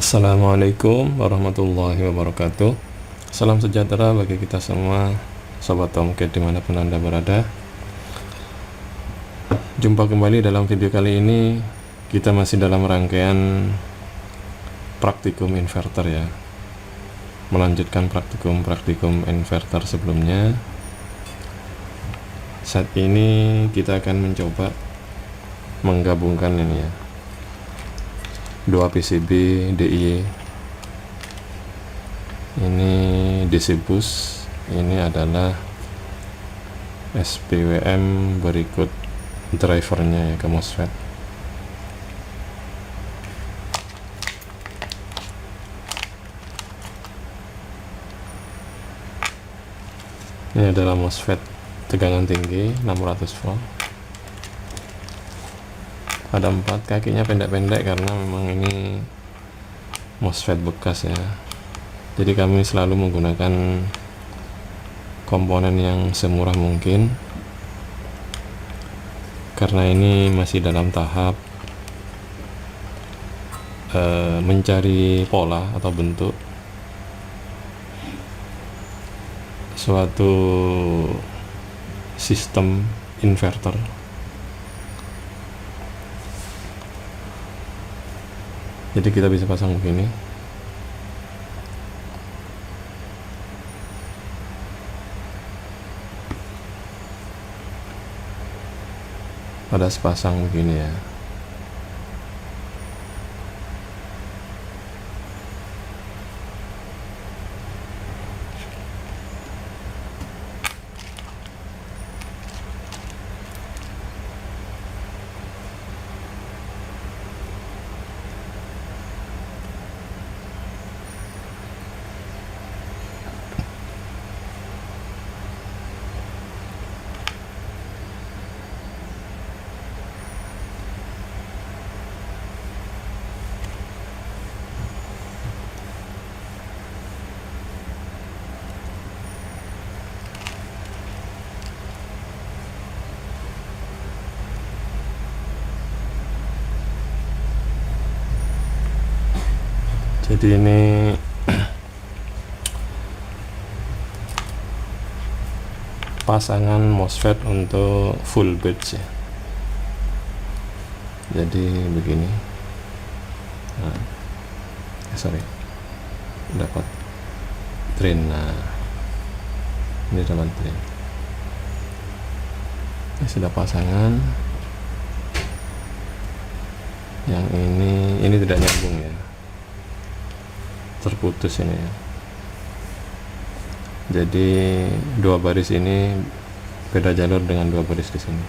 Assalamualaikum warahmatullahi wabarakatuh. Salam sejahtera bagi kita semua, Sobat Tomcat dimanapun Anda berada. Jumpa kembali dalam video kali ini. Kita masih dalam rangkaian praktikum inverter ya, melanjutkan praktikum inverter sebelumnya. Saat ini kita akan mencoba menggabungkan ini ya, dua PCB DI. Ini DC bus, ini adalah SPWM, berikut drivernya ya ke MOSFET. Ini adalah MOSFET tegangan tinggi 600 volt. Ada 4, kakinya pendek-pendek karena memang ini MOSFET bekas ya. Jadi kami selalu menggunakan komponen yang semurah mungkin, karena ini masih dalam tahap mencari pola atau bentuk suatu sistem inverter. Jadi kita bisa pasang begini. Pada sepasang begini ya. Jadi ini pasangan MOSFET untuk full bridge ya. Jadi begini. Dapat drain. Nah, ini dapat drain. Ini sudah pasangan. Yang ini tidak nyambung ya, terputus ini ya. Jadi dua baris ini beda jalur dengan dua baris di sini.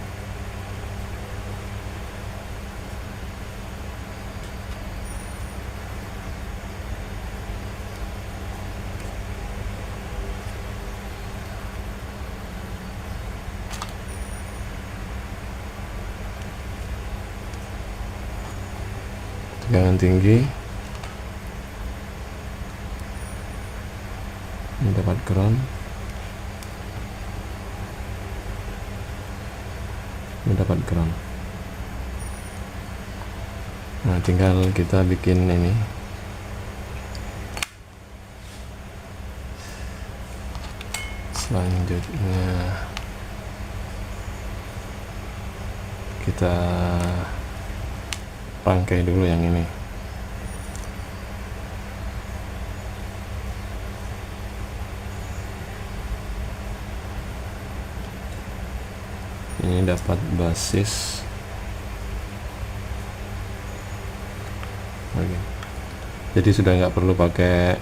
Tegangan tinggi. Mendapat ground, mendapat ground. Nah, tinggal kita bikin ini. Selanjutnya kita rangkai dulu yang ini. Ini dapat basis. Oke. Jadi sudah nggak perlu pakai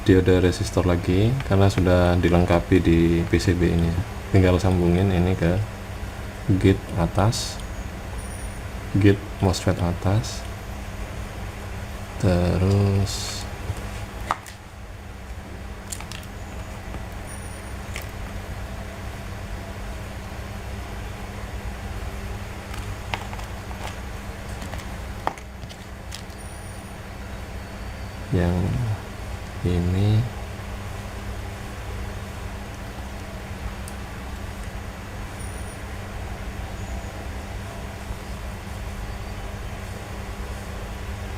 diode resistor lagi karena sudah dilengkapi di PCB ini. Tinggal sambungin ini ke gate atas, gate MOSFET atas, terus yang ini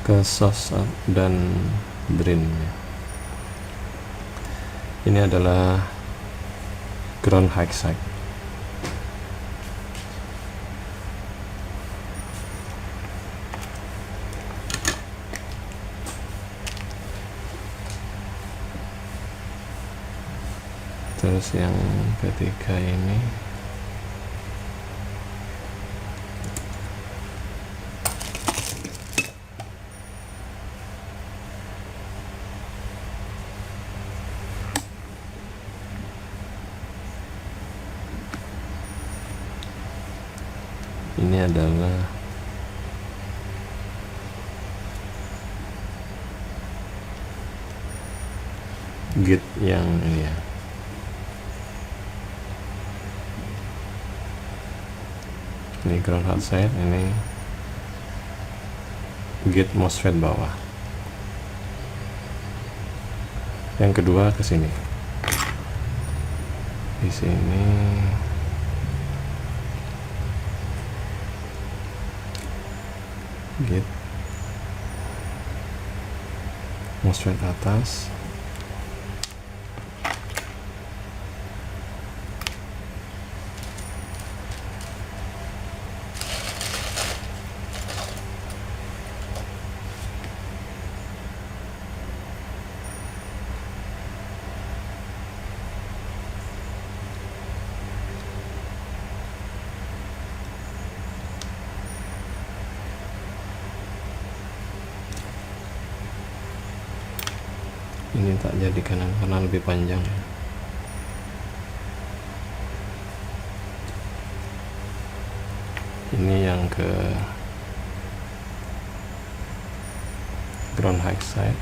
ke source dan drain. Ini adalah ground high side. Terus yang ketiga ini adalah gate yang ini ya. Ini ground hot side, ini gate MOSFET bawah. Yang kedua ke sini. Di sini gate MOSFET atas. Ini tak jadikan karena lebih panjang. Ini yang ke ground high side.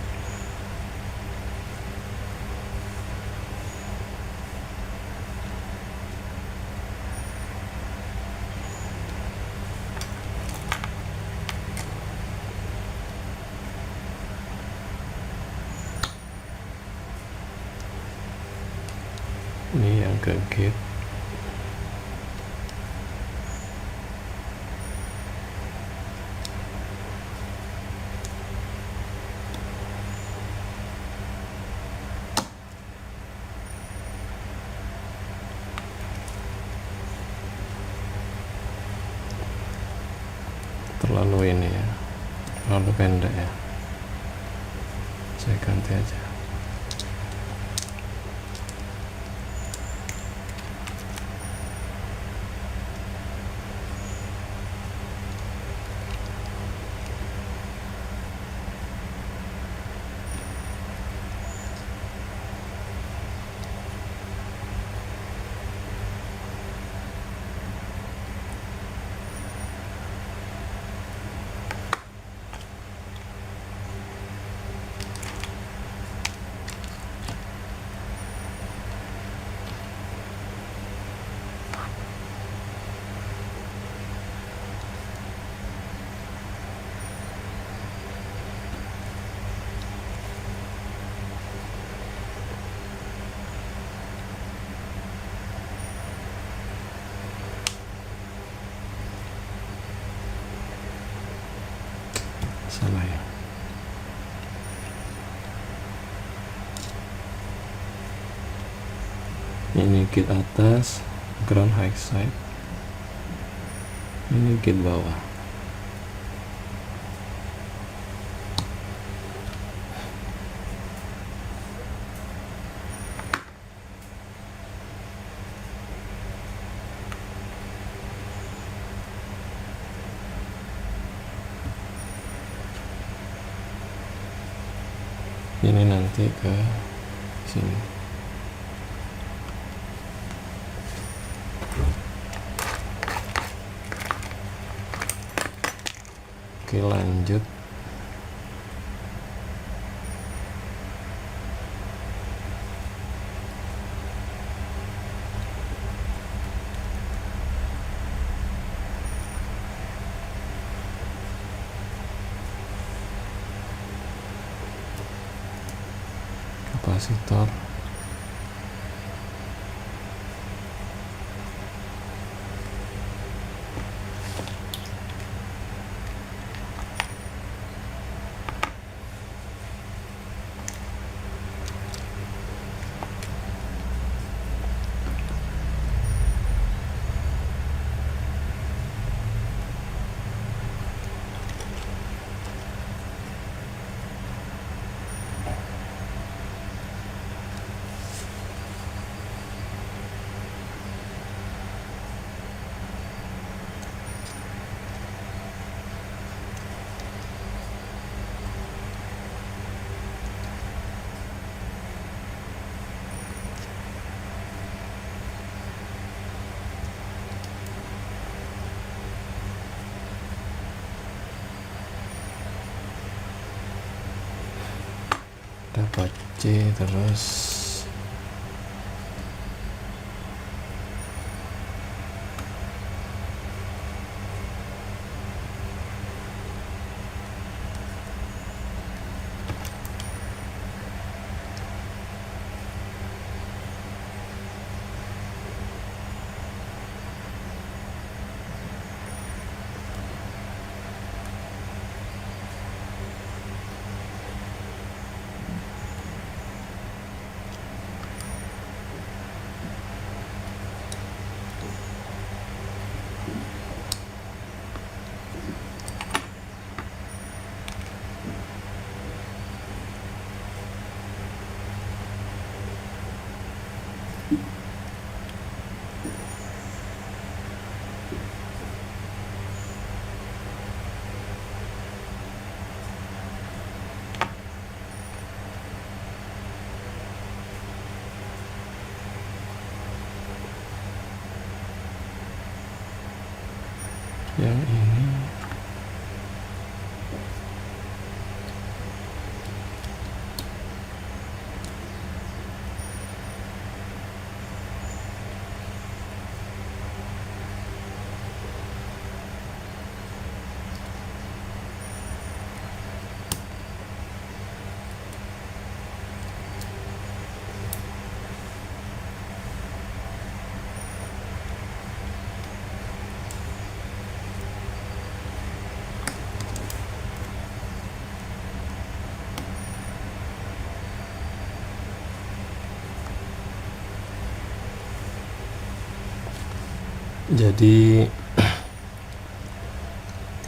Ini yang ke gate. Terlalu ini ya, terlalu pendek ya, saya ganti aja. Salah ya. Ini gate atas, ground high side. Ini gate bawah. Ini nanti ke sini. Oke, lanjut. Kapasitor. dapat C terus yang ini. Jadi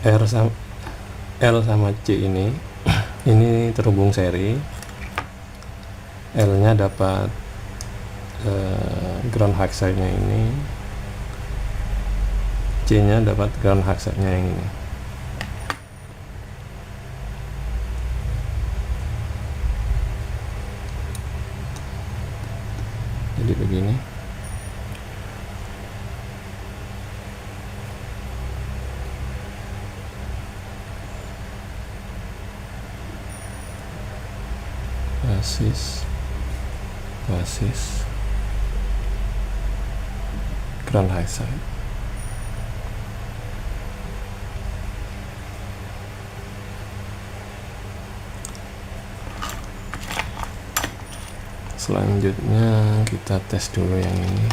L sama C ini terhubung seri. L nya dapat ground high side nya ini, C nya dapat ground high side nya yang ini. Jadi begini. Basis ground high side. Selanjutnya kita tes dulu yang ini.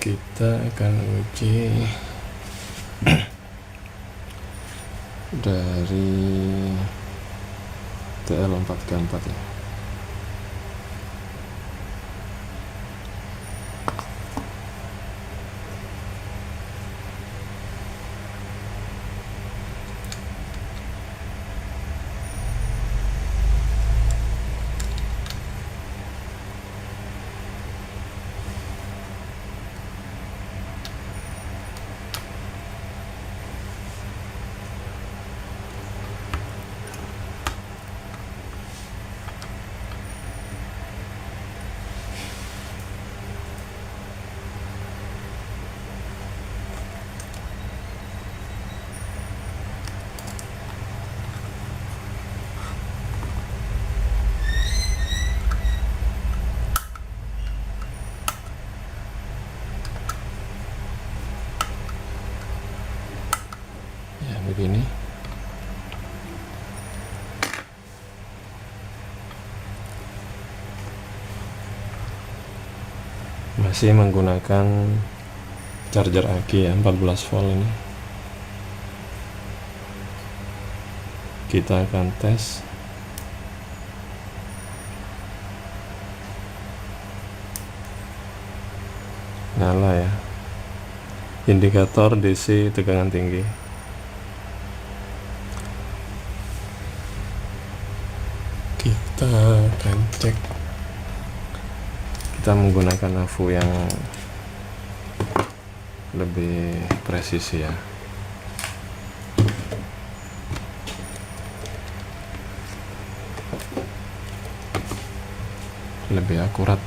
Kita akan uji dari TL434 ya. Begini. Masih menggunakan charger aki ya, 14 volt ini. Kita akan tes. Nyala ya, indikator DC tegangan tinggi. Kita akan cek, kita menggunakan AVO yang lebih presisi ya, lebih akurat.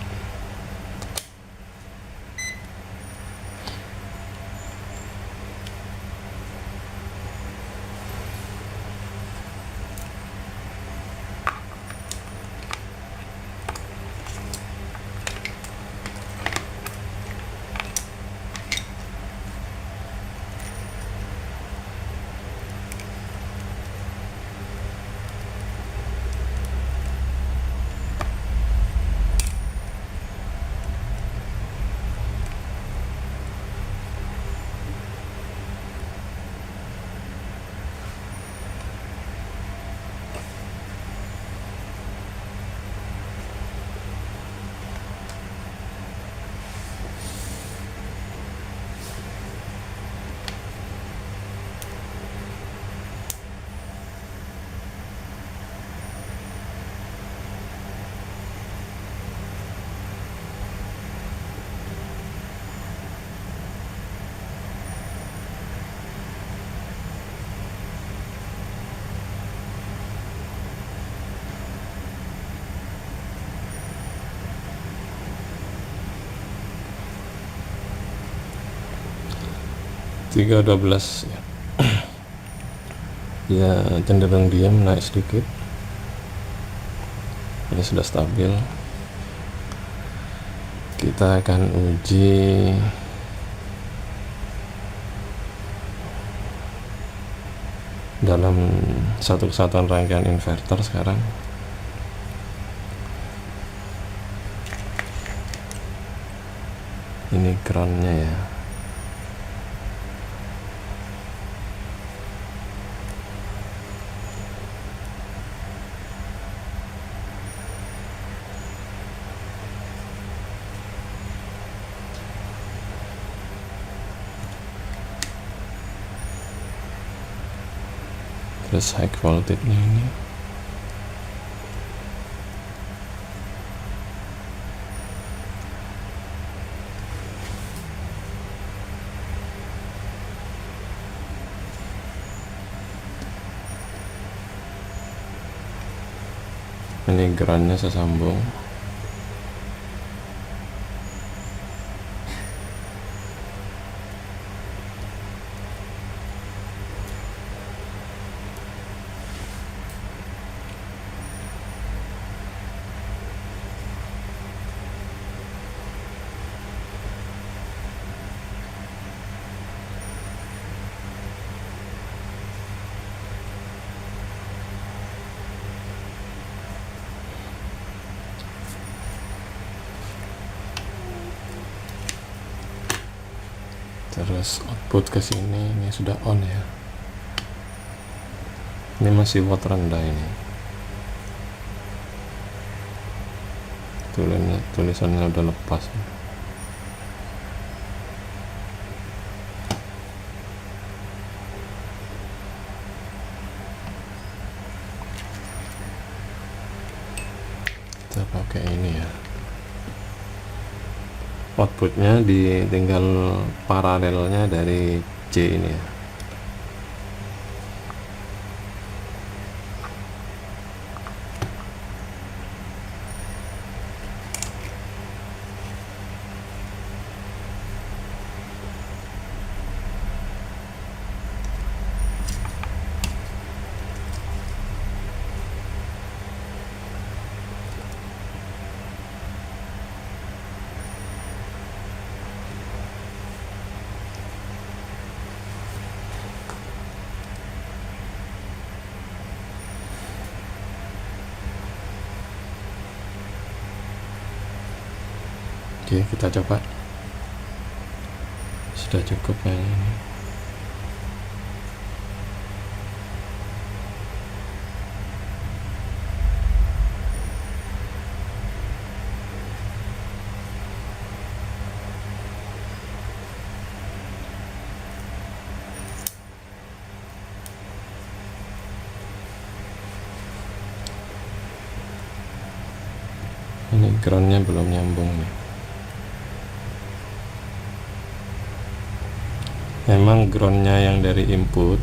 Tiga 12 ya. Ya cenderung diam, naik sedikit. Ini sudah stabil. Kita akan uji dalam satu kesatuan rangkaian inverter sekarang. Ini groundnya ya. Terus high voltage-nya ini. Ini groundnya sesambung. Terus output ke sini, ini sudah on ya. Ini masih watt rendah ini. Tulisannya udah lepas. Kita pakai ini ya. Outputnya tinggal paralelnya dari C ini ya. Oke, kita coba. sudah cukup kayaknya ini. Ini groundnya belum nyambung nih. Memang groundnya yang dari input,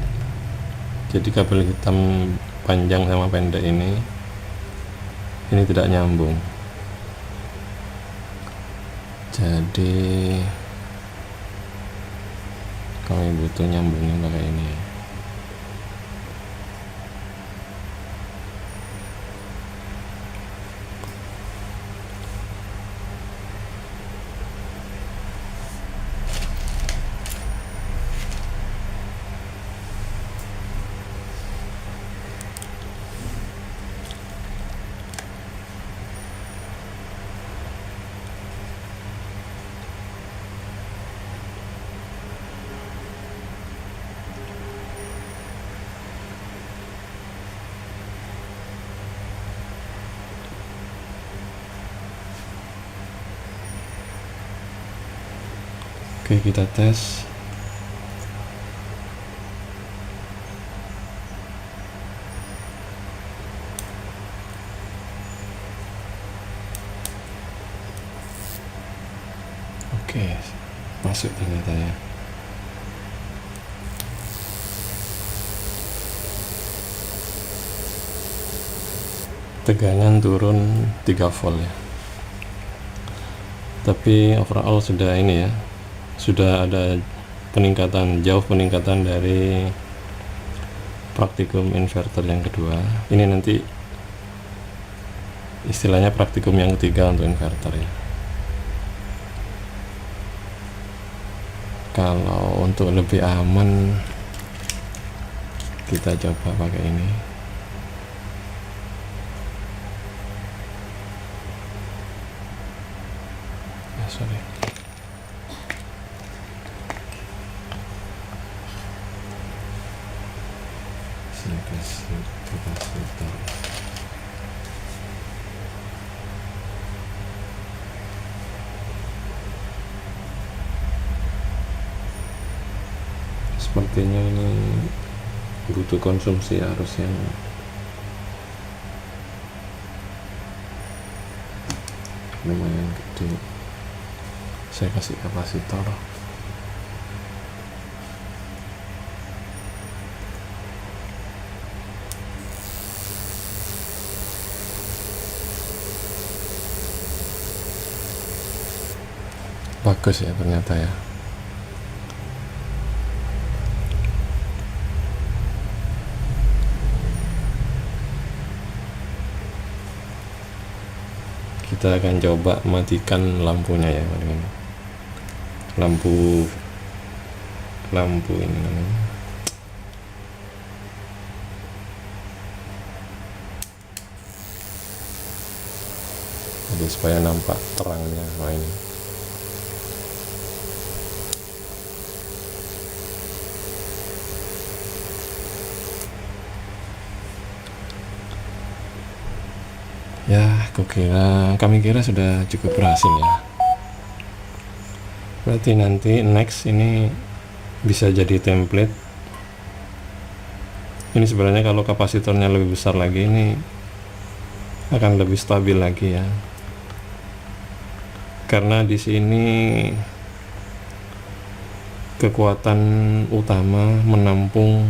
jadi kabel hitam panjang sama pendek ini tidak nyambung. Jadi kami butuh nyambungin pakai ini. Oke, kita tes. Oke, masuk ternyata ya. Tegangan turun 3 volt ya. Tapi overall sudah ini ya, sudah ada jauh peningkatan dari praktikum inverter yang kedua. Ini nanti istilahnya praktikum yang ketiga untuk inverter ya. Kalau untuk lebih aman, kita coba pakai ini. Sorry. Saya kasih kapasitor. Sepertinya ini butuh konsumsi arus yang lumayan gede. Saya kasih kapasitor. Bagus ya ternyata ya. Kita akan coba matikan lampunya ya, lampu ini namanya. Jadi supaya nampak terangnya. Nah ini. Ya, kami kira sudah cukup berhasil ya. Berarti nanti next ini bisa jadi template. Ini sebenarnya kalau kapasitornya lebih besar lagi, ini akan lebih stabil lagi ya. Karena di sini kekuatan utama menampung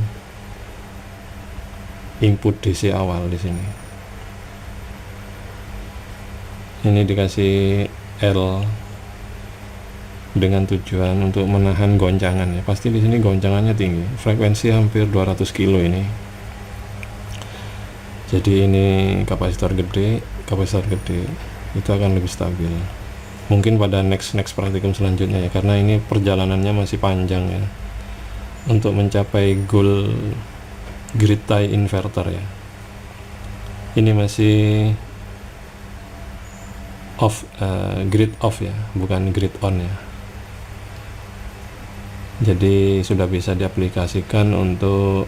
input DC awal di sini. Ini dikasih L dengan tujuan untuk menahan goncangan ya. Pasti di sini goncangannya tinggi, frekuensi hampir 200 kilo ini. Jadi ini kapasitor gede itu akan lebih stabil. Mungkin pada next praktikum selanjutnya ya, karena ini perjalanannya masih panjang ya untuk mencapai goal grid tie inverter ya. Ini masih grid off ya, bukan grid on ya. Jadi sudah bisa diaplikasikan untuk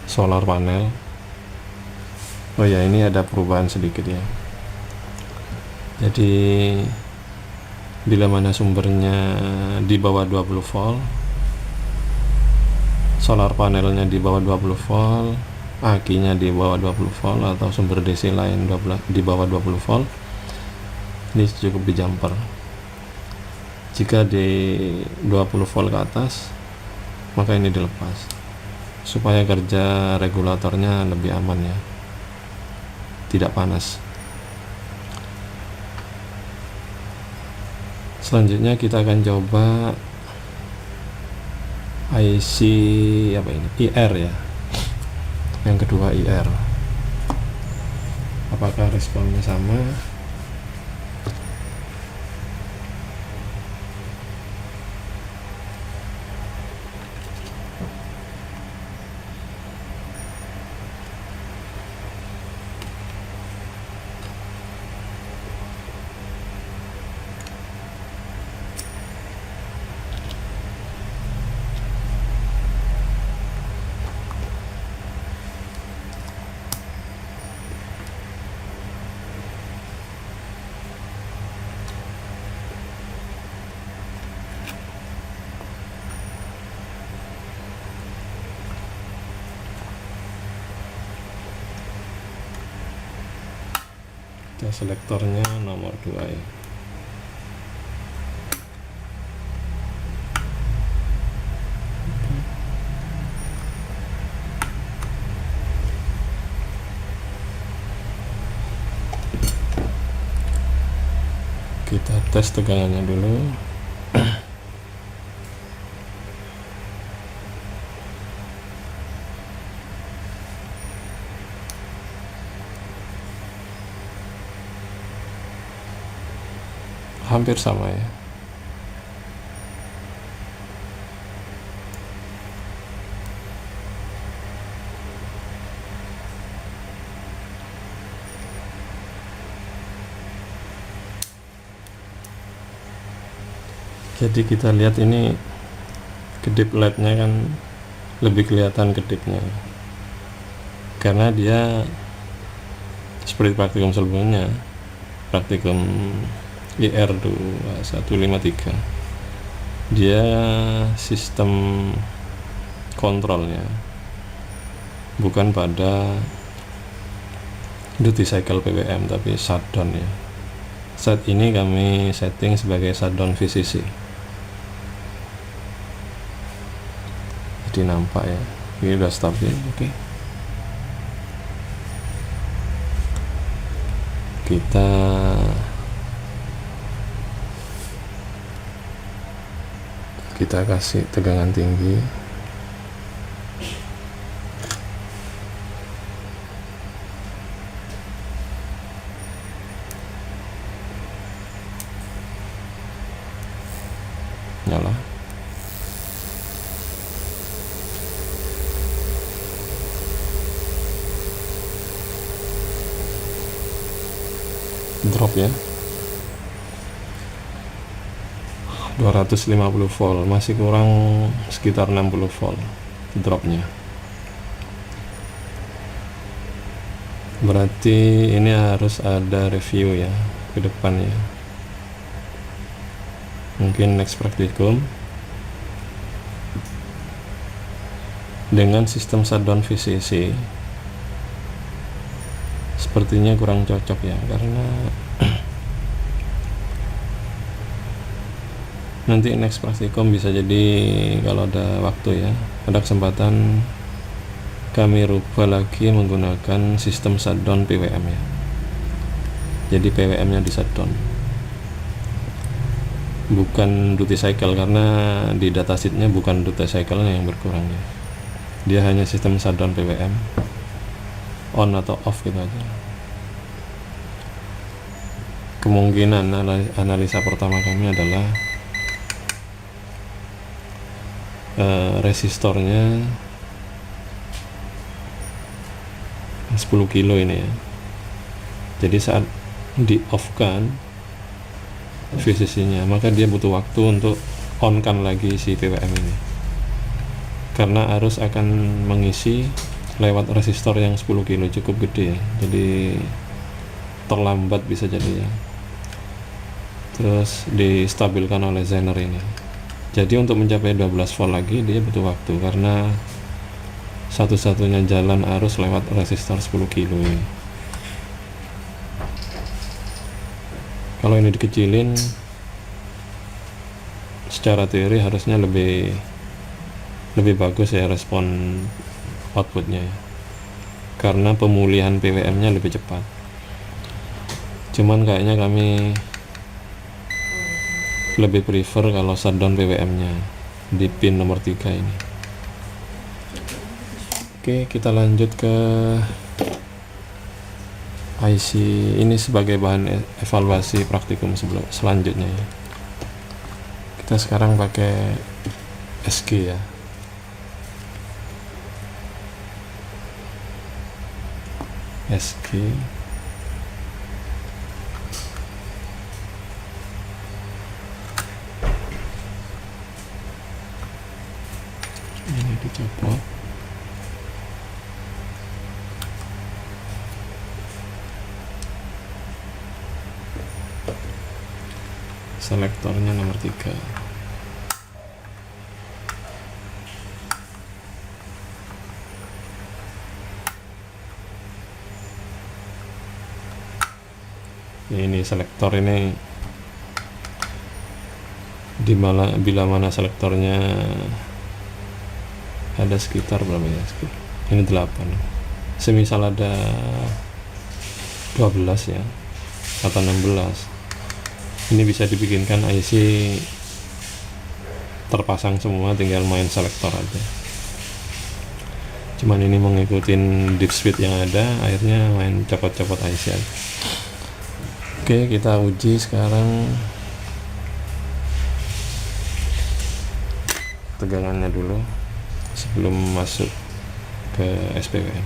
solar panel. Oh ya, ini ada perubahan sedikit ya. Jadi bila mana sumbernya di bawah 20 volt, solar panelnya di bawah 20 volt, akinya di bawah 20 volt, atau sumber DC lain di bawah 20 volt, ini cukup di jumper. Jika di 20 volt ke atas, maka ini dilepas supaya kerja regulatornya lebih aman ya, tidak panas. Selanjutnya kita akan coba IC apa ini, IR ya, yang kedua IR. Apakah responnya sama? Selektornya nomor 2 ya. Kita tes tegangannya dulu. Hampir sama ya. Jadi kita lihat ini kedip LED-nya kan lebih kelihatan kedipnya, karena dia seperti praktikum sebelumnya, praktikum IR2153, dia sistem kontrolnya bukan pada duty cycle PWM tapi shutdown ya. Saat ini kami setting sebagai shutdown VCC. Jadi nampak ya, ini udah stabil. Oke. Kita kasih tegangan tinggi. Nyala. Drop ya, 250 volt, masih kurang sekitar 60 volt dropnya. Berarti ini harus ada review ya ke depan ya, mungkin next praktikum dengan sistem shutdown VCC. Sepertinya kurang cocok ya, karena nanti next praktikum bisa jadi kalau ada waktu ya, ada kesempatan, kami rubah lagi menggunakan sistem shutdown PWM ya. Jadi PWM nya di shutdown, bukan duty cycle, karena di datasheetnya bukan duty cycle yang berkurang ya. Dia hanya sistem shutdown PWM, on atau off gitu aja. Kemungkinan analisa pertama kami adalah resistornya 10 kilo ini ya. Jadi saat di off kan VCC nya, maka dia butuh waktu untuk on kan lagi si PWM ini, karena arus akan mengisi lewat resistor yang 10 kilo cukup gede, jadi terlambat bisa jadi ya. Terus distabilkan oleh Zener ini. Jadi untuk mencapai 12 volt lagi dia butuh waktu, karena satu-satunya jalan arus lewat resistor 10 kilo ini. Kalau ini dikecilin, secara teori harusnya lebih bagus ya respon outputnya ya, karena pemulihan PWM nya lebih cepat. Cuman kayaknya kami lebih prefer kalau shutdown PWM nya di pin nomor 3 ini. Oke, kita lanjut ke IC ini sebagai bahan evaluasi praktikum selanjutnya ya. Kita sekarang pakai SG ya. SG ini dicopot. Selektornya nomor 3. Ini selektor ini bila mana selektornya ada sekitar berapa ya, ini 8, semisal ada 12 ya atau 16, ini bisa dibikinkan IC terpasang semua, tinggal main selektor aja. Cuman ini mengikutin deep switch yang ada, akhirnya main copot-copot IC aja. Oke, kita uji sekarang tegangannya dulu sebelum masuk ke SPWM.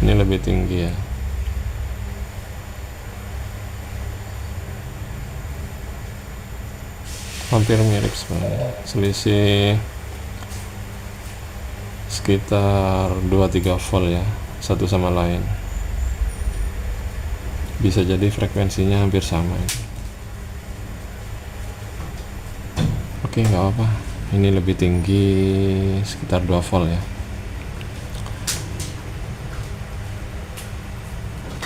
Ini lebih tinggi ya. Hampir mirip sebenarnya, selisih sekitar 2-3 volt ya, satu sama lain. Bisa jadi frekuensinya hampir sama. Oke, nggak apa-apa, ini lebih tinggi sekitar 2 volt ya.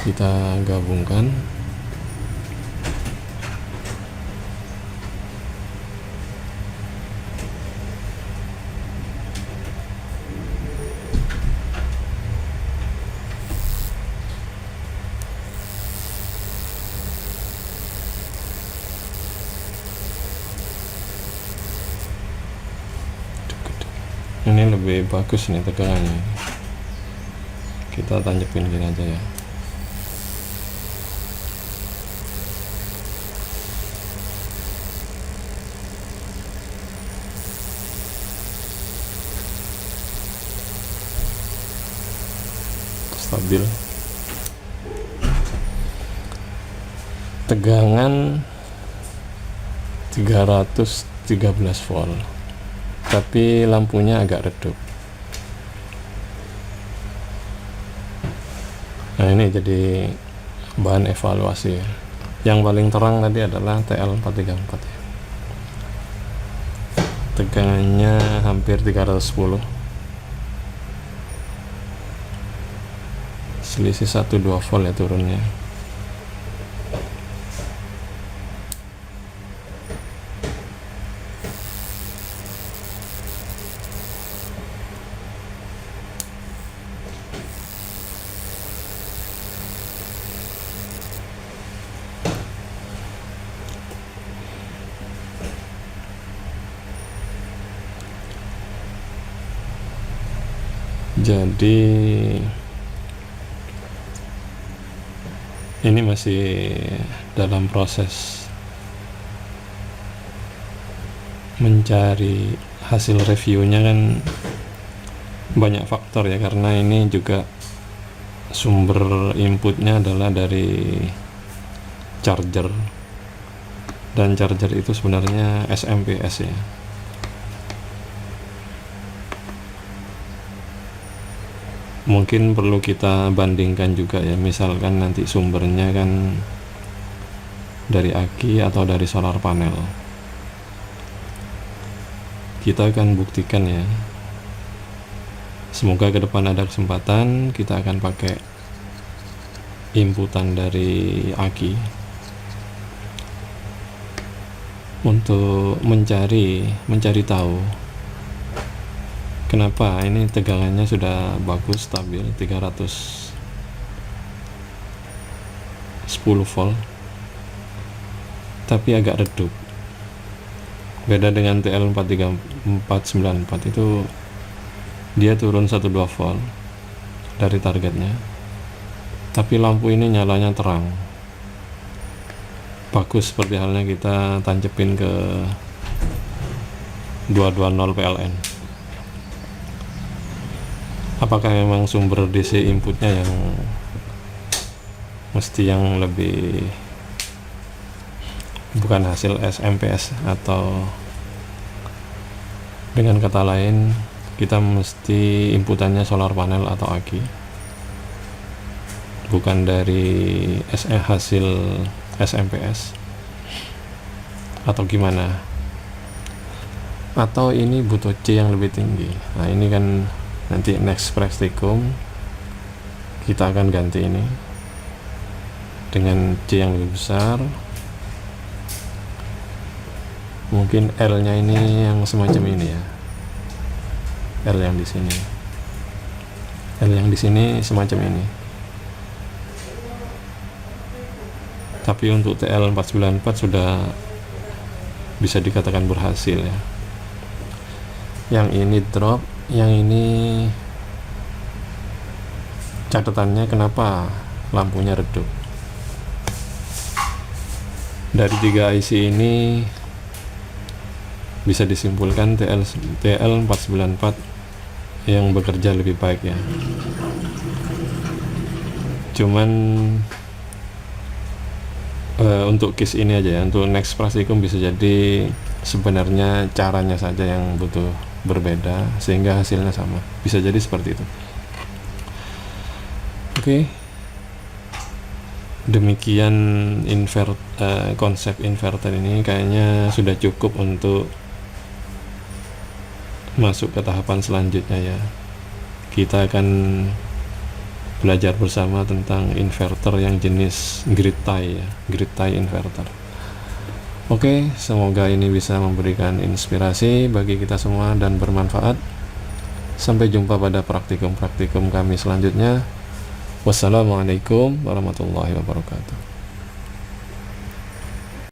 Kita gabungkan. Ini lebih bagus nih tegangannya. Kita tanjepin gini aja ya. Stabil. Tegangan 313 volt. Tapi lampunya agak redup. Nah, ini jadi bahan evaluasi ya. Yang paling terang tadi adalah TL434 ya. Tegangannya hampir 310. Selisih 1-2 volt ya turunnya. Jadi ini masih dalam proses mencari hasil reviewnya, kan banyak faktor ya, karena ini juga sumber inputnya adalah dari charger, dan charger itu sebenarnya SMPS ya. Mungkin perlu kita bandingkan juga ya, misalkan nanti sumbernya kan dari aki atau dari solar panel, kita akan buktikan ya. Semoga ke depan ada kesempatan kita akan pakai inputan dari aki untuk mencari tahu kenapa ini tegangannya sudah bagus, stabil 310 volt tapi agak redup. Beda dengan TL43494 itu dia turun 12 volt dari targetnya, tapi lampu ini nyalanya terang, bagus seperti halnya kita tancepin ke 220 PLN. Apakah memang sumber DC inputnya yang mesti yang lebih, bukan hasil SMPS, atau dengan kata lain kita mesti inputannya solar panel atau aki, bukan dari hasil SMPS, atau gimana? Atau ini butuh C yang lebih tinggi? Nah ini kan nanti next praktikum kita akan ganti ini dengan C yang lebih besar. Mungkin L nya ini yang semacam ini ya, L yang di sini, L yang di sini semacam ini. Tapi untuk TL494 sudah bisa dikatakan berhasil ya. Yang ini drop, yang ini catatannya kenapa lampunya redup. Dari 3 IC ini bisa disimpulkan TL494 yang bekerja lebih baik ya. Cuman untuk case ini aja ya, untuk next praktikum bisa jadi sebenarnya caranya saja yang butuh berbeda sehingga hasilnya sama, bisa jadi seperti itu. Oke. Demikian konsep inverter ini kayaknya sudah cukup untuk masuk ke tahapan selanjutnya ya. Kita akan belajar bersama tentang inverter yang jenis grid tie ya, grid tie inverter. Oke, semoga ini bisa memberikan inspirasi bagi kita semua dan bermanfaat. Sampai jumpa pada praktikum-praktikum kami selanjutnya. Wassalamualaikum warahmatullahi wabarakatuh.